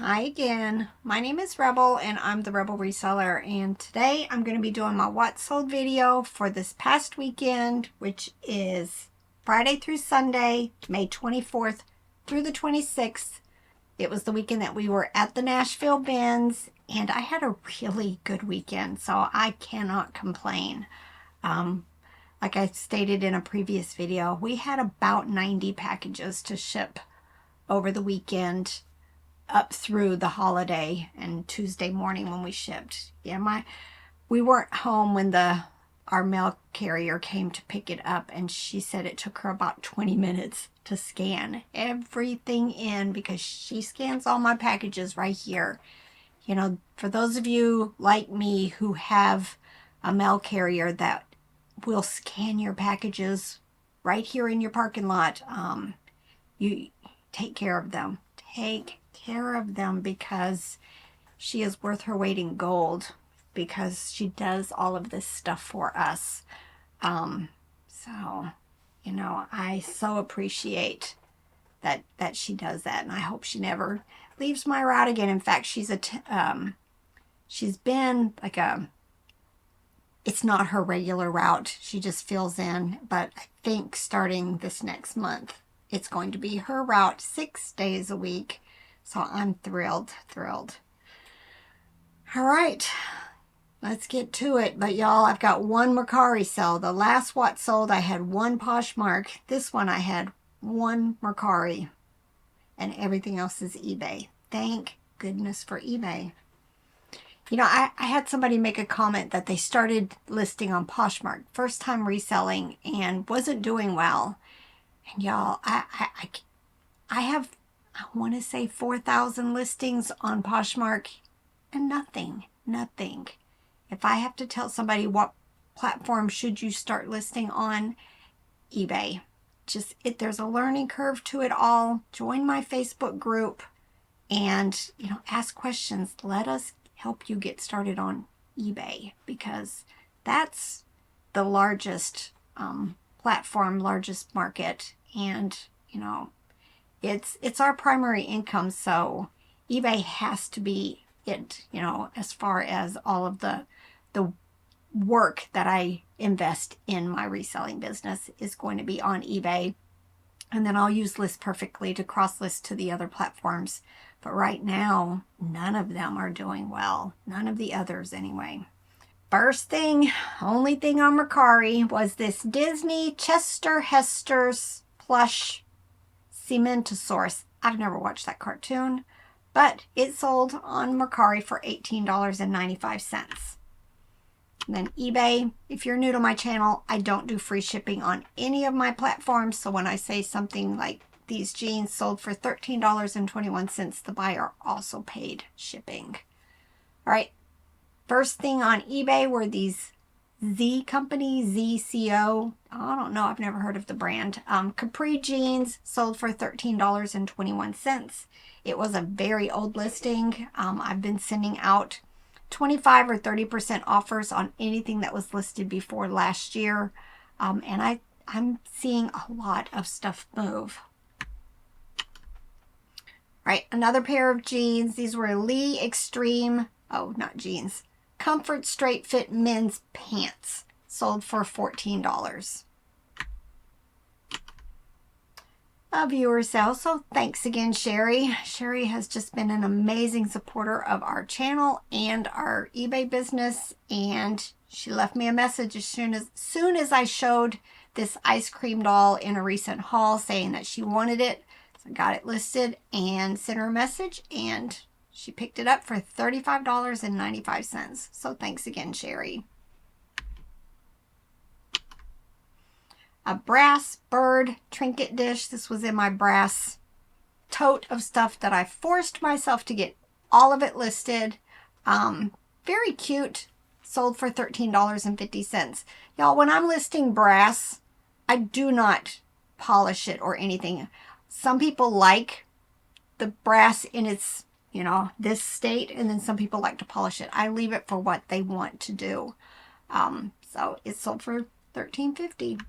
Hi again. My name is Rebel and I'm the Rebel Reseller, and today I'm going to be doing my what sold video for this past weekend, which is Friday through Sunday, May 24th through the 26th. It was the weekend that we were at the Nashville Bins, and I had a really good weekend, so I cannot complain. Like I stated in a previous video, we had about 90 packages to ship over the weekend up through the holiday and Tuesday morning when we shipped. We weren't home when our mail carrier came to pick it up, and she said it took her about 20 minutes to scan everything in because she scans all my packages right here. You know, for those of you like me who have a mail carrier that will scan your packages right here in your parking lot, you take care of them. Take care of them because she is worth her weight in gold because she does all of this stuff for us. So, you know, I so appreciate that she does that, and I hope she never leaves my route again. In fact, she's been like it's not her regular route. She just fills in, but I think starting this next month, it's going to be her route 6 days a week. So I'm thrilled. All right, let's get to it. But y'all, I've got one Mercari sell. The last what sold, I had one Poshmark. This one I had one Mercari, and everything else is eBay. Thank goodness for eBay. You know, I had somebody make a comment that they started listing on Poshmark, first time reselling, and wasn't doing well. And y'all, I have, I want to say 4,000 listings on Poshmark and nothing. If I have to tell somebody what platform should you start listing on, eBay. There's a learning curve to it all. Join my Facebook group and, you know, ask questions. Let us help you get started on eBay because that's the largest platform, largest market, and, you know, it's our primary income, so eBay has to be it, you know, as far as all of the work that I invest in my reselling business is going to be on eBay. And then I'll use List Perfectly to cross list to the other platforms. But right now, none of them are doing well. None of the others anyway. First thing, only thing on Mercari was this Disney Chester Hester's plush Cementosaurus. I've never watched that cartoon, but it sold on Mercari for $18.95. And then eBay, if you're new to my channel, I don't do free shipping on any of my platforms. So when I say something like these jeans sold for $13.21, the buyer also paid shipping. All right, first thing on eBay were these Z Company, ZCO. I don't know. I've never heard of the brand. Capri jeans sold for $13.21. It was a very old listing. I've been sending out 25 or 30% offers on anything that was listed before last year. And I'm seeing a lot of stuff move. All right, another pair of jeans. These were Lee Extreme. Oh, not jeans. Comfort Straight Fit men's pants sold for $14. A viewer sale, so thanks again, Sherry. Sherry has just been an amazing supporter of our channel and our eBay business, and she left me a message as soon as I showed this ice cream doll in a recent haul saying that she wanted it. So I got it listed and sent her a message, and she picked it up for $35.95. So thanks again, Sherry. A brass bird trinket dish. This was in my brass tote of stuff that I forced myself to get all of it listed. Very cute. Sold for $13.50. Y'all, when I'm listing brass, I do not polish it or anything. Some people like the brass in its, you know, this state, and then some people like to polish it. I leave it for what they want to do. So it sold for $13.50.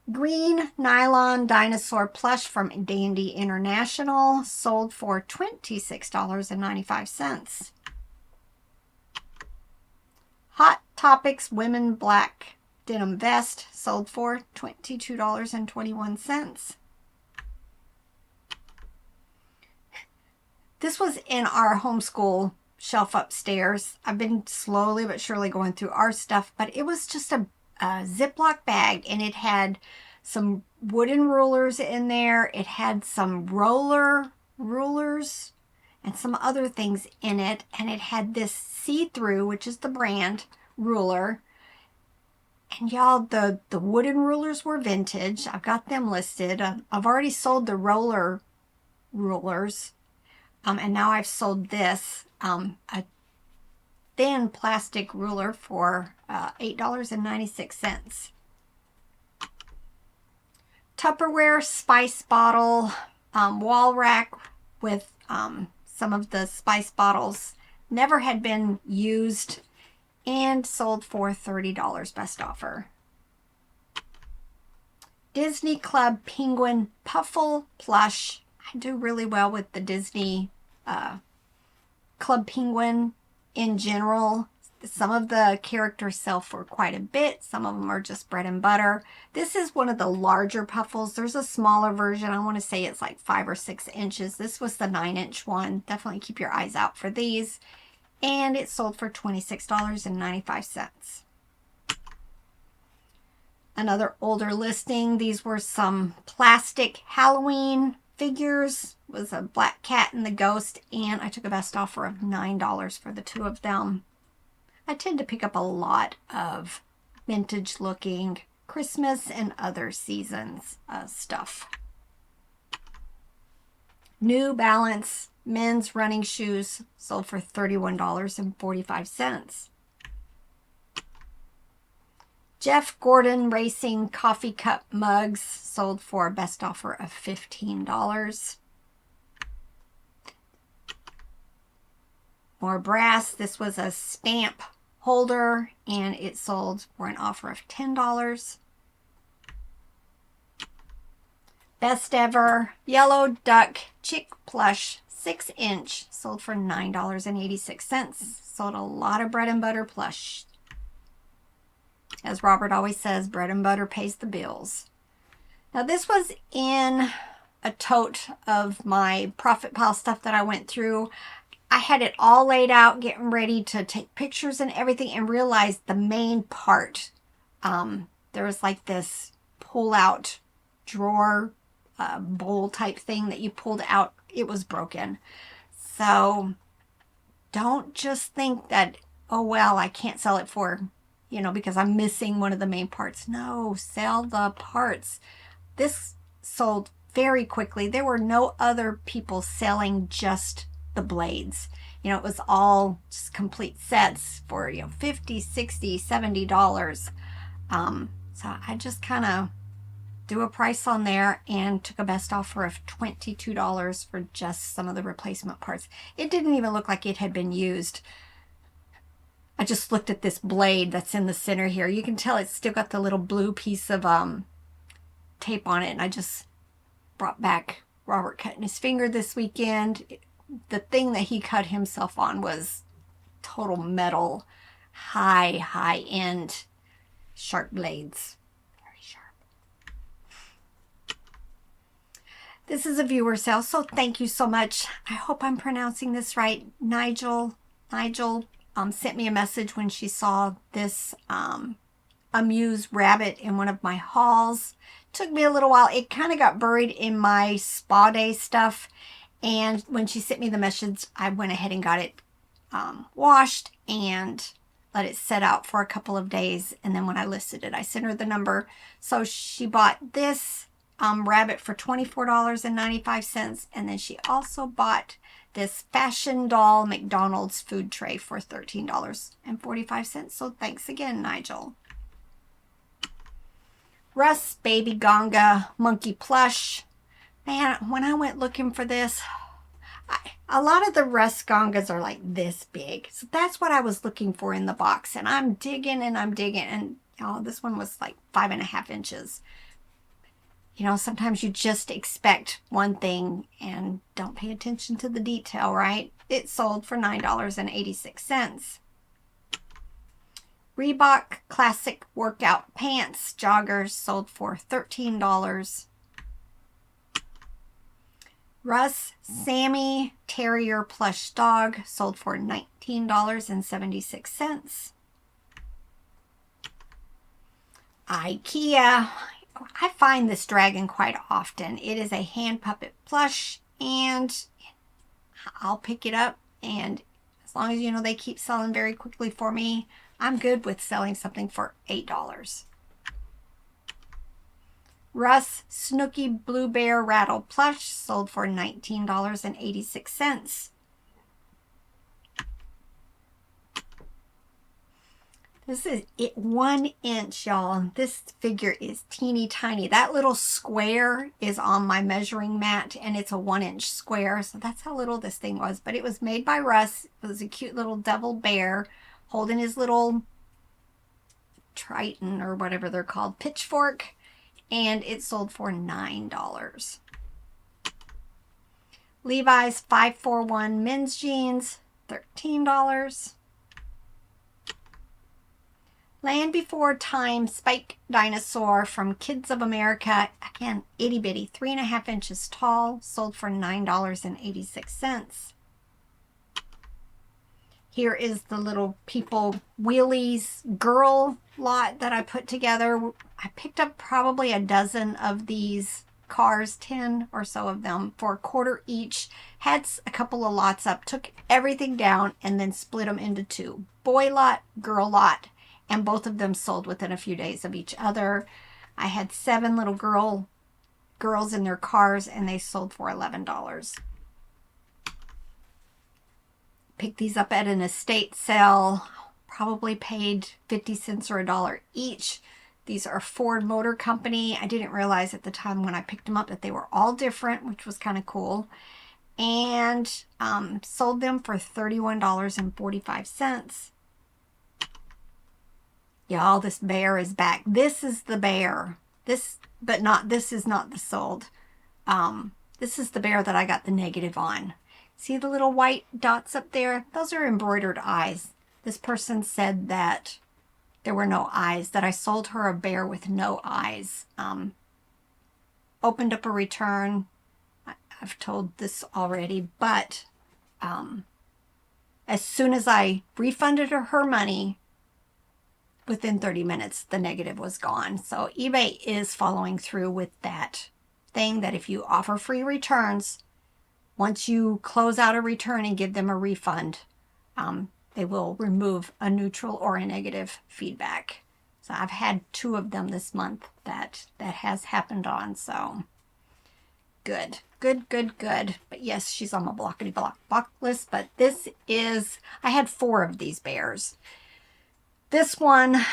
Green nylon dinosaur plush from Dandy International sold for $26.95. Hot Topics women black denim vest sold for $22.21. This was in our homeschool shelf upstairs. I've been slowly but surely going through our stuff, but it was just a Ziploc bag, and it had some wooden rulers in there. It had some rulers and some other things in it, and it had this see-through, which is the brand, ruler. And y'all, the wooden rulers were vintage. I've got them listed. I've already sold the roller rulers, and now I've sold this, a thin plastic ruler for $8.96. Tupperware spice bottle wall rack with some of the spice bottles never had been used and sold for $30 best offer. Disney Club Penguin Puffle Plush. I do really well with the Disney Club Penguin in general. Some of the characters sell for quite a bit. Some of them are just bread and butter. This is one of the larger puffles. There's a smaller version. I want to say it's like 5 or 6 inches. This was the 9-inch one. Definitely keep your eyes out for these. And it sold for $26.95. Another older listing. These were some plastic Halloween figures. It was a black cat and the ghost, and I took a best offer of $9 for the 2 of them. I tend to pick up a lot of vintage looking Christmas and other seasons stuff. New Balance men's running shoes sold for $31.45. Jeff Gordon Racing coffee cup mugs sold for a best offer of $15. More brass. This was a stamp holder, and it sold for an offer of $10. Best ever yellow duck chick plush 6-inch sold for $9.86. Sold a lot of bread and butter plush. As Robert always says, bread and butter pays the bills. Now this was in a tote of my profit pile stuff that I went through. I had it all laid out, getting ready to take pictures and everything, and realized the main part, there was like this pull-out drawer bowl type thing that you pulled out. It was broken. So don't just think that, oh, well, I can't sell it for, because I'm missing one of the main parts. No, sell the parts. This sold very quickly. There were no other people selling just the blades. It was all just complete sets for $50, $60, $70. So I just kind of do a price on there and took a best offer of $22 for just some of the replacement parts. It didn't even look like it had been used. I just looked at this blade that's in the center here. You can tell it's still got the little blue piece of tape on it, and I just brought back Robert cutting his finger this weekend. The thing that he cut himself on was total metal, high-end sharp blades. Very sharp. This is a viewer sale, so thank you so much. I hope I'm pronouncing this right. Nigel sent me a message when she saw this amused rabbit in one of my hauls. Took me a little while. It kind of got buried in my spa day stuff. And when she sent me the message, I went ahead and got it washed and let it set out for a couple of days. And then when I listed it, I sent her the number. So she bought this rabbit for $24.95. And then she also bought this fashion doll McDonald's food tray for $13.45. So thanks again, Nigel. Russ Baby Ganga Monkey Plush. Man, when I went looking for this, a lot of the Russ Gangas are like this big. So that's what I was looking for in the box. And I'm digging and I'm digging. And this one was like 5.5 inches. You know, sometimes you just expect one thing and don't pay attention to the detail, right? It sold for $9.86. Reebok Classic Workout Pants Joggers sold for $13. Russ Sammy Terrier Plush Dog sold for $19.76. IKEA. I find this dragon quite often. It is a hand puppet plush, and I'll pick it up, and as long as you know they keep selling very quickly for me, I'm good with selling something for $8. Russ Snooky Blue Bear Rattle Plush sold for $19.86. This is it, 1 inch, y'all. This figure is teeny tiny. That little square is on my measuring mat, and it's a 1 inch square. So that's how little this thing was. But it was made by Russ. It was a cute little devil bear holding his little Triton or whatever they're called, pitchfork. And it sold for $9. Levi's 541 men's jeans, $13. Land Before Time Spike Dinosaur from Kids of America. Again, itty bitty, 3.5 inches tall, sold for $9.86. Here is the little People Wheelies girl lot that I put together. I picked up probably a dozen of these cars, 10 or so of them, for $1 each. Had a couple of lots up, took everything down, and then split them into 2. Boy lot, girl lot. And both of them sold within a few days of each other. I had 7 little girls in their cars, and they sold for $11. Picked these up at an estate sale. Probably paid 50 cents or $1 each. These are Ford Motor Company. I didn't realize at the time when I picked them up that they were all different, which was kind of cool. And sold them for $31.45. Y'all, this bear is back. This is the bear. This is not the sold. This is the bear that I got the negative on. See the little white dots up there? Those are embroidered eyes. This person said that there were no eyes, that I sold her a bear with no eyes. Opened up a return. I've told this already, but as soon as I refunded her money, within 30 minutes, the negative was gone. So eBay is following through with that thing that if you offer free returns, once you close out a return and give them a refund, they will remove a neutral or a negative feedback. So I've had 2 of them this month that has happened on. So good. But yes, she's on my blockety block list. But this is, I had 4 of these bears. This one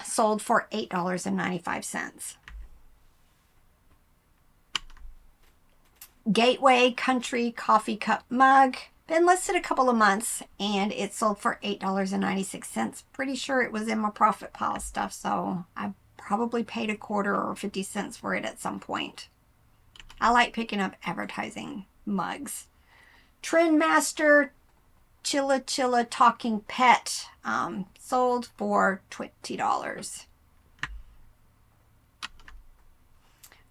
sold for $8.95. Gateway Country Coffee Cup Mug. Been listed a couple of months, and it sold for $8.96. Pretty sure it was in my profit pile stuff, so I probably paid $0.25 or 50 cents for it at some point. I like picking up advertising mugs. Trendmaster Chilla Talking Pet sold for $20.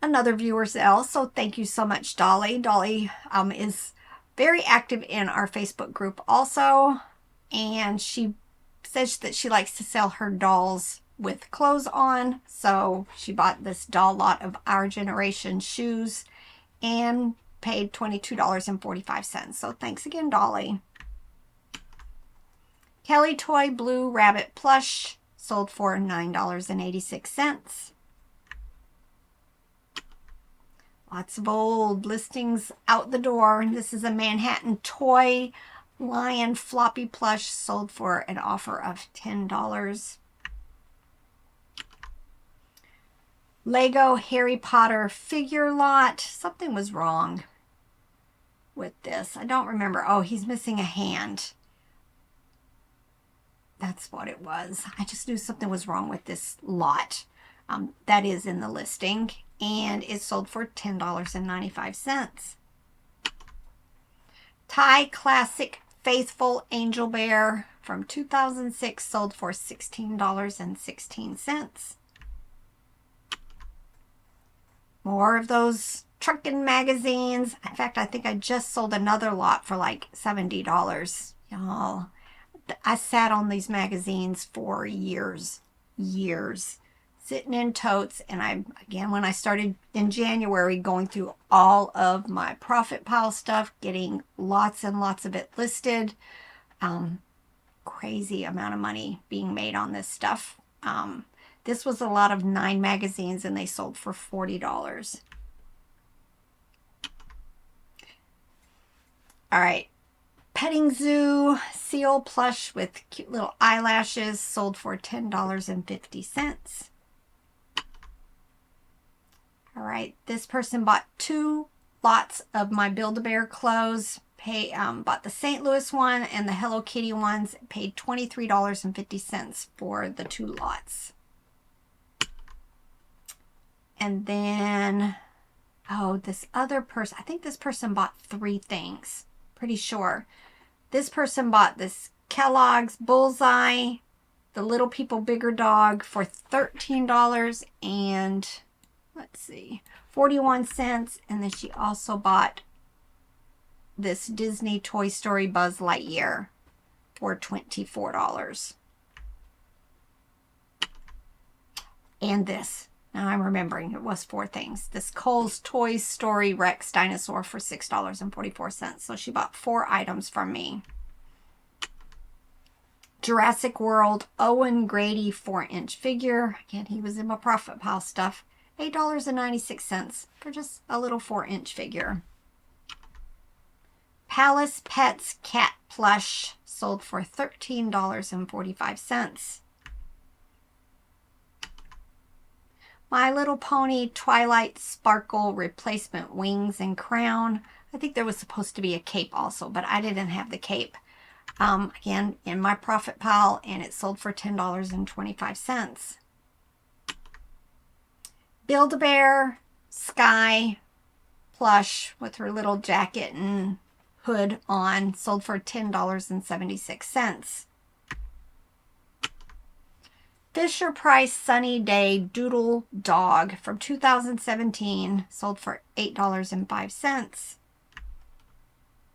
Another viewer sale, so thank you so much, Dolly. Dolly is very active in our Facebook group also, and she says that she likes to sell her dolls with clothes on, so she bought this doll lot of Our Generation shoes and paid $22.45. So thanks again, Dolly. Kelly Toy Blue Rabbit Plush sold for $9.86. Lots of old listings out the door. This is a Manhattan Toy Lion Floppy Plush, sold for an offer of $10. Lego Harry Potter figure lot. Something was wrong with this. I don't remember. Oh, he's missing a hand. That's what it was. I just knew something was wrong with this lot. That is in the listing. and it sold for $10.95. Thai Classic Faithful Angel Bear from 2006 sold for $16.16. More of those trucking magazines. In fact, I think I just sold another lot for like $70. Y'all, I sat on these magazines for years, sitting in totes. And again, when I started in January, going through all of my profit pile stuff, getting lots and lots of it listed. Crazy amount of money being made on this stuff. This was a lot of 9 magazines, and they sold for $40. All right. Petting Zoo seal plush with cute little eyelashes sold for $10.50. All right. This person bought 2 lots of my Build-A-Bear clothes. Bought the St. Louis one and the Hello Kitty ones. Paid $23.50 for the 2 lots. And then, oh, this other person, I think this person bought 3 things. Pretty sure. This person bought this Kellogg's Bullseye, the Little People Bigger Dog for $13 and, let's see, 41 cents. And then she also bought this Disney Toy Story Buzz Lightyear for $24. And this. Now I'm remembering it was 4 things. This Kohl's Toy Story Rex Dinosaur for $6.44. So she bought 4 items from me. Jurassic World Owen Grady 4-inch figure. Again, he was in my profit pile stuff. $8.96 for just a little 4-inch figure. Palace Pets cat plush sold for $13.45. My Little Pony Twilight Sparkle replacement wings and crown. I think there was supposed to be a cape also, but I didn't have the cape. Again, in my profit pile, and it sold for $10.25. Build-A-Bear Sky plush with her little jacket and hood on sold for $10.76. Fisher Price Sunny Day Doodle Dog from 2017 sold for $8.05.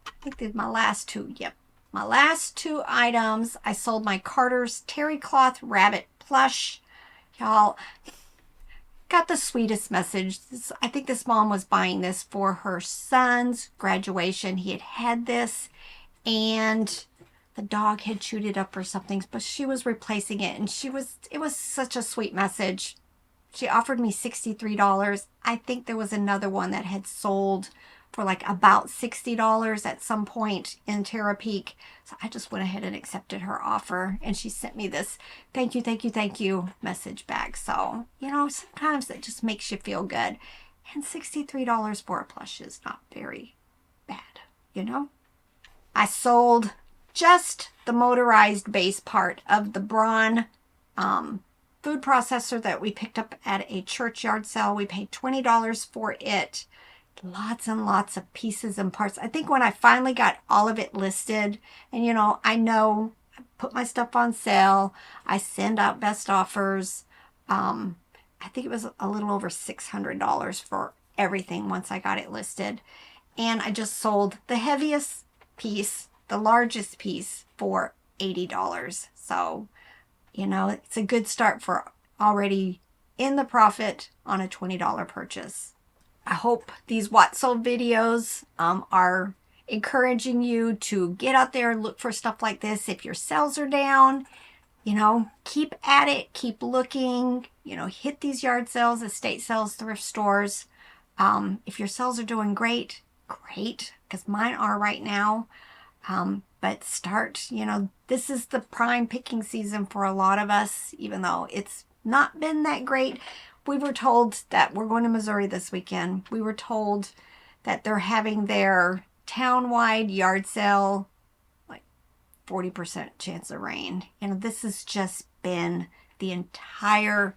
I think these are my last 2. Yep. My last 2 items. I sold my Carter's Terry Cloth Rabbit plush. Y'all, got the sweetest message. I think this mom was buying this for her son's graduation. He had this, and the dog had chewed it up or something, but she was replacing it, and it was such a sweet message. She offered me $63. I think there was another one that had sold for like about $60 at some point in Terra Peak. So I just went ahead and accepted her offer, and she sent me this thank you message back. So, you know, sometimes it just makes you feel good. And $63 for a plush is not very bad, you know? I sold just the motorized base part of the Braun food processor that we picked up at a church yard sale. We paid $20 for it. Lots and lots of pieces and parts. I think when I finally got all of it listed, and you know, I put my stuff on sale. I send out best offers. I think it was a little over $600 for everything once I got it listed. And I just sold the heaviest piece, the largest piece, for $80. So, you know, it's a good start for already in the profit on a $20 purchase. I hope these what sold videos are encouraging you to get out there and look for stuff like this. If your sales are down, you know, keep at it, keep looking, you know, hit these yard sales, estate sales, thrift stores. If your sales are doing great, because mine are right now. But start, you know, this is the prime picking season for a lot of us, even though it's not been that great. We were told that we're going to Missouri this weekend. We were told that they're having their town-wide yard sale, like 40% chance of rain. You know, this has just been the entire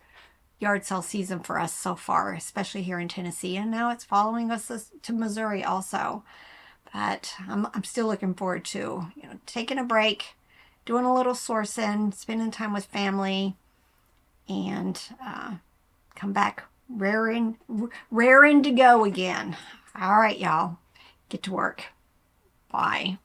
yard sale season for us so far, especially here in Tennessee. And now it's following us to Missouri also. But I'm still looking forward to, taking a break, doing a little sourcing, spending time with family, and come back raring to go again. All right, y'all. Get to work. Bye.